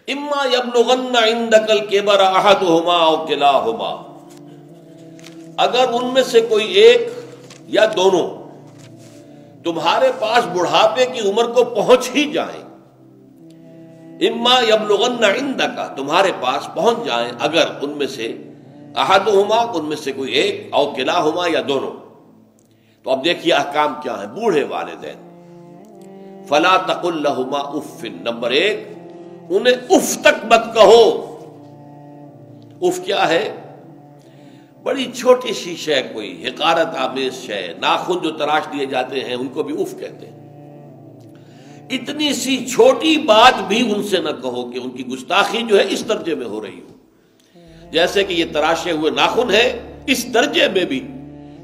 اما یبلغن عندک الکبر احدہما او کلاہما، اگر ان میں سے کوئی ایک یا دونوں تمہارے پاس بڑھاپے کی عمر کو پہنچ ہی جائیں، اما یبلغن عندک تمہارے پاس پہنچ جائیں اگر ان میں سے احدہما ان میں سے کوئی ایک او کلاہما یا دونوں، تو اب دیکھیے احکام کیا ہیں بوڑھے والدین۔ فلا تقل لہما اف، نمبر ایک انہیں اف تک مت کہو۔ اف کیا ہے؟ بڑی چھوٹی سی شے، کوئی حقارت آمیز شے، ناخن جو تراش دیے جاتے ہیں ان کو بھی اف کہتے ہیں۔ اتنی سی چھوٹی بات بھی ان سے نہ کہو کہ ان کی گستاخی جو ہے اس درجے میں ہو رہی ہو، جیسے کہ یہ تراشے ہوئے ناخن ہے، اس درجے میں بھی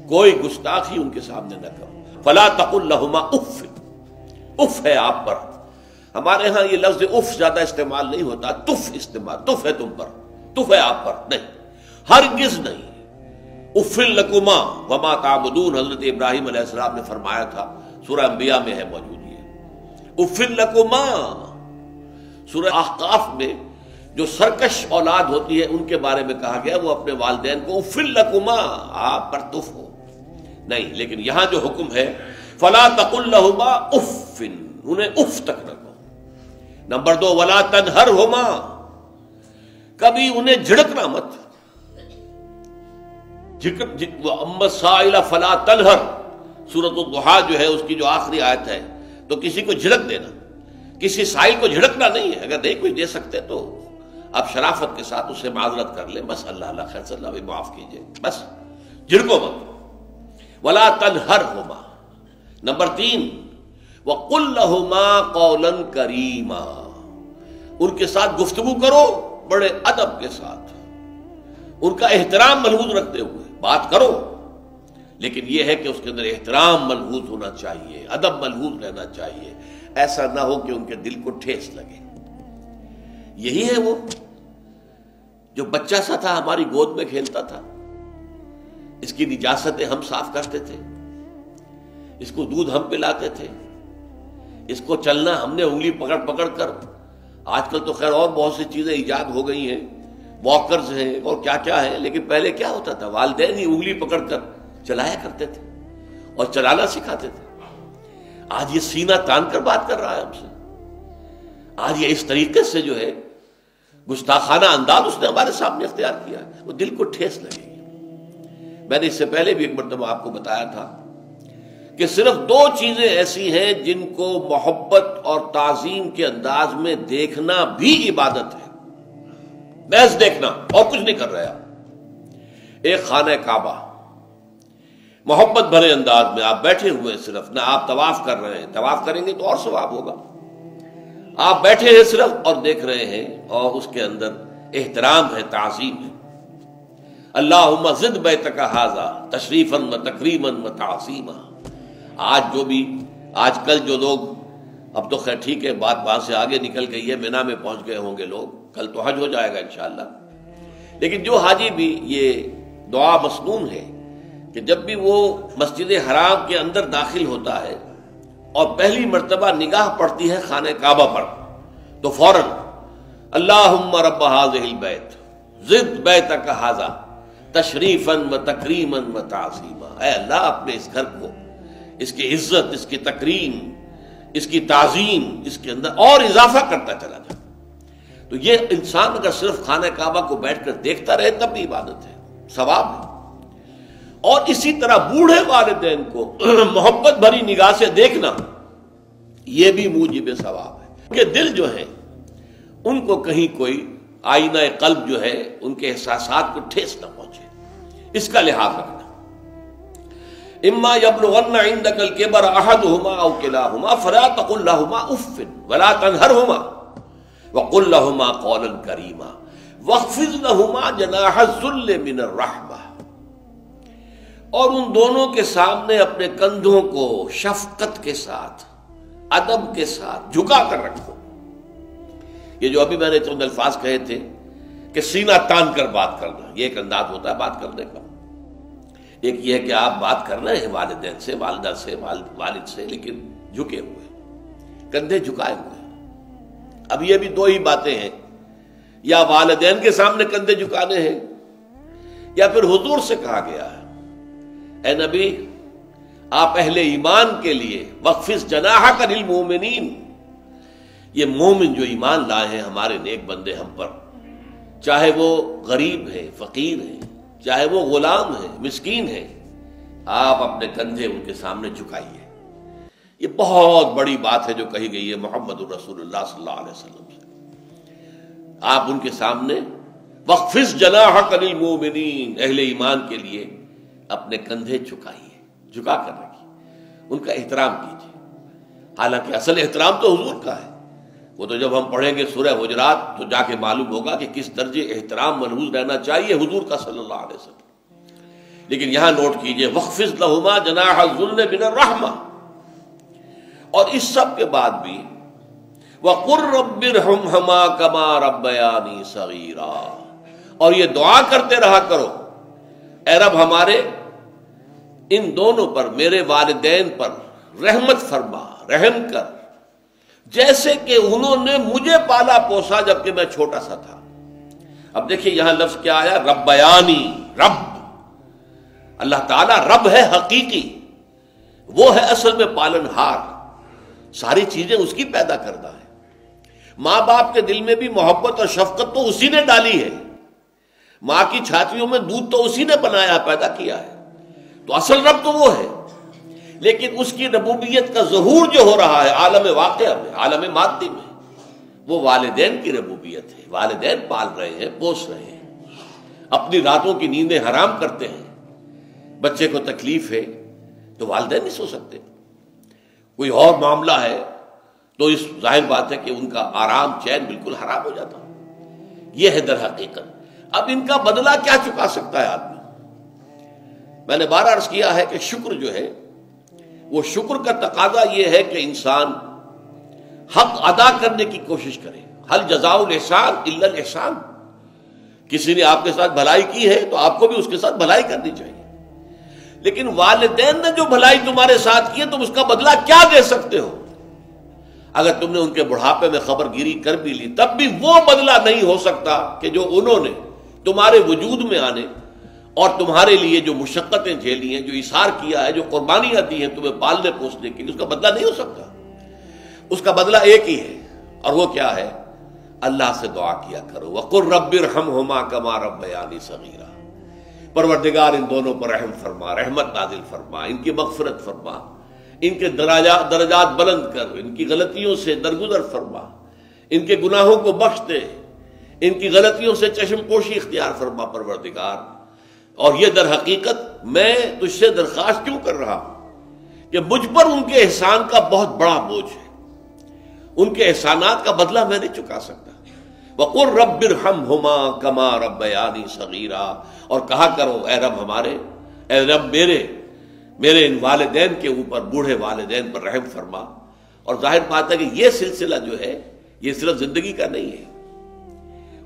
کوئی گستاخی ان کے سامنے نہ کرو۔ فلا تقل لہما اف، اف ہے آپ پر، ہمارے ہاں یہ لفظ اف زیادہ استعمال نہیں ہوتا، تف استعمال، تف ہے تم پر، تف ہے آپ پر، نہیں، ہرگز نہیں۔ اف لکما وما تعبدون، حضرت ابراہیم علیہ السلام نے فرمایا تھا، سورہ انبیاء میں ہے موجود یہ اف لکما۔ سورہ احقاف میں جو سرکش اولاد ہوتی ہے ان کے بارے میں کہا گیا وہ اپنے والدین کو اف لکما، آپ پر تف ہو، نہیں، لیکن یہاں جو حکم ہے فلا تقل لہما اف، انہیں اف تک نہ کہو۔ نمبر دو ولا تنہرہما، کبھی انہیں جھڑکنا مت۔ اما السائل فلا تنہر، سورۃ الضحیٰ جو ہے اس کی جو آخری آیت ہے، تو کسی کو جھڑک دینا، کسی سائل کو جھڑکنا نہیں ہے، اگر نہیں کوئی دے سکتے تو آپ شرافت کے ساتھ اسے معذرت کر لیں، بس اللہ خیر صلی اللہ معاف کیجئے، بس جھڑکو مت۔ ولا تنہرہما، نمبر تین وقل لہما قولا کریما، ان کے ساتھ گفتگو کرو بڑے ادب کے ساتھ، ان کا احترام ملحوظ رکھتے ہوئے بات کرو، لیکن یہ ہے کہ اس کے اندر احترام ملحوظ ہونا چاہیے، ادب ملحوظ رہنا چاہیے، ایسا نہ ہو کہ ان کے دل کو ٹھیس لگے۔ یہی ہے وہ جو بچہ سا تھا ہماری گود میں کھیلتا تھا، اس کی نجاستیں ہم صاف کرتے تھے، اس کو دودھ ہم پلاتے تھے، اس کو چلنا ہم نے انگلی پکڑ پکڑ کر، آج کل تو خیر اور بہت سی چیزیں ایجاد ہو گئی ہیں، واکرز ہیں اور کیا کیا ہے، لیکن پہلے کیا ہوتا تھا، والدین ہی انگلی پکڑ کر چلایا کرتے تھے اور چلانا سکھاتے تھے۔ آج یہ سینہ تان کر بات کر رہا ہے ہم سے، آج یہ اس طریقے سے جو ہے گستاخانہ انداز اس نے ہمارے سامنے اختیار کیا ہے، وہ دل کو ٹھیس لگے گی۔ میں نے اس سے پہلے بھی ایک مرتبہ آپ کو بتایا تھا کہ صرف دو چیزیں ایسی ہیں جن کو محبت اور تعظیم کے انداز میں دیکھنا بھی عبادت ہے، محض دیکھنا اور کچھ نہیں کر رہا۔ ایک خانہ کعبہ، محبت بھرے انداز میں آپ بیٹھے ہوئے، صرف نہ آپ طواف کر رہے ہیں، طواف کریں گے تو اور ثواب ہوگا، آپ بیٹھے ہیں صرف اور دیکھ رہے ہیں، اور اس کے اندر احترام ہے، تعظیم ہے۔ اللہم زد بیتک ھذا تشریفا و تکریما و تعظیما۔ آج کل جو لوگ، اب تو خیر ٹھیک ہے بات وہاں سے آگے نکل گئی ہے، مینا میں پہنچ گئے ہوں گے لوگ، کل تو حج ہو جائے گا انشاءاللہ، لیکن جو حاجی بھی یہ دعا مسنون ہے کہ جب بھی وہ مسجد حرام کے اندر داخل ہوتا ہے اور پہلی مرتبہ نگاہ پڑتی ہے خانہ کعبہ پر، تو فوراً اللہم رب ھذہ البیت زد بیتک ھذا تشریفا و تکریما و تعظیما، اے اللہ اپنے اس گھر کو، اس کی عزت، اس کی تکریم، اس کی تعظیم، اس کے اندر اور اضافہ کرتا چلا جائے۔ تو یہ انسان اگر صرف خانہ کعبہ کو بیٹھ کر دیکھتا رہے تب بھی عبادت ہے، ثواب ہے۔ اور اسی طرح بوڑھے والدین کو محبت بھری نگاہ سے دیکھنا، یہ بھی موجب ثواب ہے کہ دل جو ہے ان کو کہیں کوئی آئینہ قلب جو ہے ان کے احساسات کو ٹھیس نہ پہنچے، اس کا لحاظ رکھنا۔ اما یبلغن عندک الکبر احدہما او کلاہما فلا تقل لہما اف ولا تنہرہما وقل لہما قولا کریما واخفض لہما جناح الذل من الرحمہ، اور ان دونوں کے سامنے اپنے کندھوں کو شفقت کے ساتھ، ادب کے ساتھ جھکا کر رکھو۔ یہ جو ابھی میں نے چند الفاظ کہے تھے کہ سینہ تان کر بات کرنا، یہ ایک انداز ہوتا ہے بات کرنے کا۔ ایک یہ ہے کہ آپ بات کر رہے ہیں والدین سے، والدہ سے، والد سے، لیکن جھکے ہوئے، کندھے جھکائے ہوئے۔ اب یہ بھی دو ہی باتیں ہیں یا والدین کے سامنے کندھے جھکانے ہیں، یا پھر حضور سے کہا گیا ہے اے نبی آپ اہل ایمان کے لیے وخفض جناحک للمؤمنین، یہ مومن جو ایمان لائے ہیں ہمارے نیک بندے ہم پر، چاہے وہ غریب ہیں، فقیر ہیں، چاہے وہ غلام ہیں، مسکین ہیں، آپ اپنے کندھے ان کے سامنے جھکائیے۔ یہ بہت بڑی بات ہے جو کہی گئی ہے محمد الرسول اللہ صلی اللہ علیہ وسلم سے۔ آپ ان کے سامنے وخفض جناحک للمؤمنین، اہل ایمان کے لیے اپنے کندھے جھکائیے، جھکا کر رکھیے، ان کا احترام کیجیے۔ حالانکہ اصل احترام تو حضور کا ہے، وہ تو جب ہم پڑھیں گے سورہ حجرات تو جا کے معلوم ہوگا کہ کس درجے احترام ملحوظ رہنا چاہیے حضور کا صلی اللہ علیہ وسلم۔ لیکن یہاں نوٹ کیجئے وَخْفِضْ لَهُمَا جَنَاحَ الذُّلِّ مِنَ الرَّحْمَةِ، اور اس سب کے بعد بھی وَقُلْ رَبِّ ارْحَمْهُمَا كَمَا رَبَّيَانِي صَغِيرًا، اور یہ دعا کرتے رہا کرو اے رب ہمارے ان دونوں پر، میرے والدین پر رحمت فرما، رحم کر، جیسے کہ انہوں نے مجھے پالا پوسا جبکہ میں چھوٹا سا تھا۔ اب دیکھیے یہاں لفظ کیا آیا، ربیانی، رب، اللہ تعالیٰ رب ہے حقیقی، وہ ہے اصل میں پالن ہار، ساری چیزیں اس کی پیدا کردہ ہے۔ ماں باپ کے دل میں بھی محبت اور شفقت تو اسی نے ڈالی ہے، ماں کی چھاتیوں میں دودھ تو اسی نے بنایا، پیدا کیا ہے، تو اصل رب تو وہ ہے۔ لیکن اس کی ربوبیت کا ظہور جو ہو رہا ہے عالم واقعہ میں، عالم مادی میں، وہ والدین کی ربوبیت ہے۔ والدین پال رہے ہیں، پوس رہے ہیں، اپنی راتوں کی نیندیں حرام کرتے ہیں، بچے کو تکلیف ہے تو والدین نہیں سو سکتے، کوئی اور معاملہ ہے تو اس ظاہر بات ہے کہ ان کا آرام چین بالکل حرام ہو جاتا۔ یہ ہے در حقیقت۔ اب ان کا بدلہ کیا چکا سکتا ہے آدمی؟ میں نے بار عرض کیا ہے کہ شکر جو ہے وہ شکر کا تقاضا یہ ہے کہ انسان حق ادا کرنے کی کوشش کرے۔ حل جزاء الاحسان الا الاحسان، کسی نے آپ کے ساتھ بھلائی کی ہے تو آپ کو بھی اس کے ساتھ بھلائی کرنی چاہیے۔ لیکن والدین نے جو بھلائی تمہارے ساتھ کی ہے تم اس کا بدلہ کیا دے سکتے ہو؟ اگر تم نے ان کے بڑھاپے میں خبر گیری کر بھی لی تب بھی وہ بدلہ نہیں ہو سکتا کہ جو انہوں نے تمہارے وجود میں آنے اور تمہارے لیے جو مشقتیں جھیلی ہیں، جو اثار کیا ہے، جو قربانیاں دی ہیں تمہیں پالنے پوسنے کے لیے، اس کا بدلہ نہیں ہو سکتا۔ اس کا بدلہ ایک ہی ہے، اور وہ کیا ہے؟ اللہ سے دعا کیا کرو وَقُلْ رَبِّ ارْحَمْهُمَا كَمَا رَبَّيَانِي صَغِيرًا، پروردگار ان دونوں پر رحم فرما، رحمت نازل فرما، ان کی مغفرت فرما، ان کے درجات بلند کر، ان کی غلطیوں سے درگزر فرما، ان کے گناہوں کو بخش دے، ان کی غلطیوں سے چشم پوشی اختیار فرما پروردگار۔ اور یہ در حقیقت میں تجھ سے درخواست کیوں کر رہا ہوں کہ مجھ پر ان کے احسان کا بہت بڑا بوجھ ہے، ان کے احسانات کا بدلہ میں نہیں چکا سکتا۔ وَقُلْ رَبِّ ارْحَمْهُمَا كَمَا رَبَّيَانِي صَغِيرًا، اور کہا کرو اے رب ہمارے، اے رب میرے ان والدین کے اوپر، بوڑھے والدین پر رحم فرما۔ اور ظاہر بات ہے کہ یہ سلسلہ جو ہے یہ صرف زندگی کا نہیں ہے،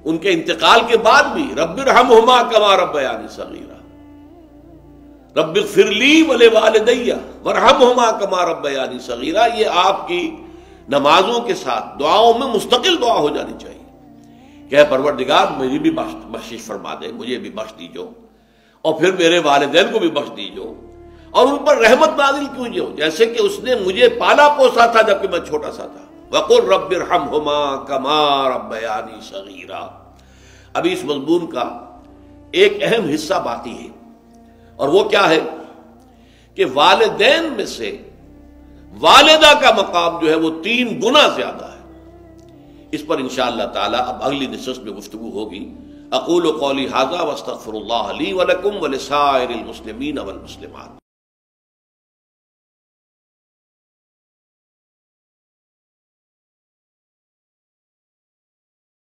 ان کے انتقال کے بعد بھی رب ارحمہما کما ربیانی صغیرا، رب اغفر لی ولوالدی وارحمہما کما ربیانی صغیرا، یہ آپ کی نمازوں کے ساتھ دعاؤں میں مستقل دعا ہو جانی چاہیے کہ اے پروردگار میری بھی بخشش فرما دے، مجھے بھی بخش دیجو، اور پھر میرے والدین کو بھی بخش دیجو، اور ان پر رحمت نازل کیجو جیسے کہ اس نے مجھے پالا پوسا تھا جبکہ میں چھوٹا سا تھا۔ وَقُلْ رَبِّ ارْحَمْهُمَا كَمَا رَبَّيَانِي صَغِيرًا۔ ابھی اس مضمون کا ایک اہم حصہ باقی ہے، اور وہ کیا ہے کہ والدین میں سے والدہ کا مقام جو ہے وہ 3 گنا زیادہ ہے۔ اس پر انشاءاللہ تعالی اب اگلی نشست میں گفتگو ہوگی۔ اقول قولی ھذا واستغفر اللہ لی ولکم ولسائر المسلمین والمسلمات۔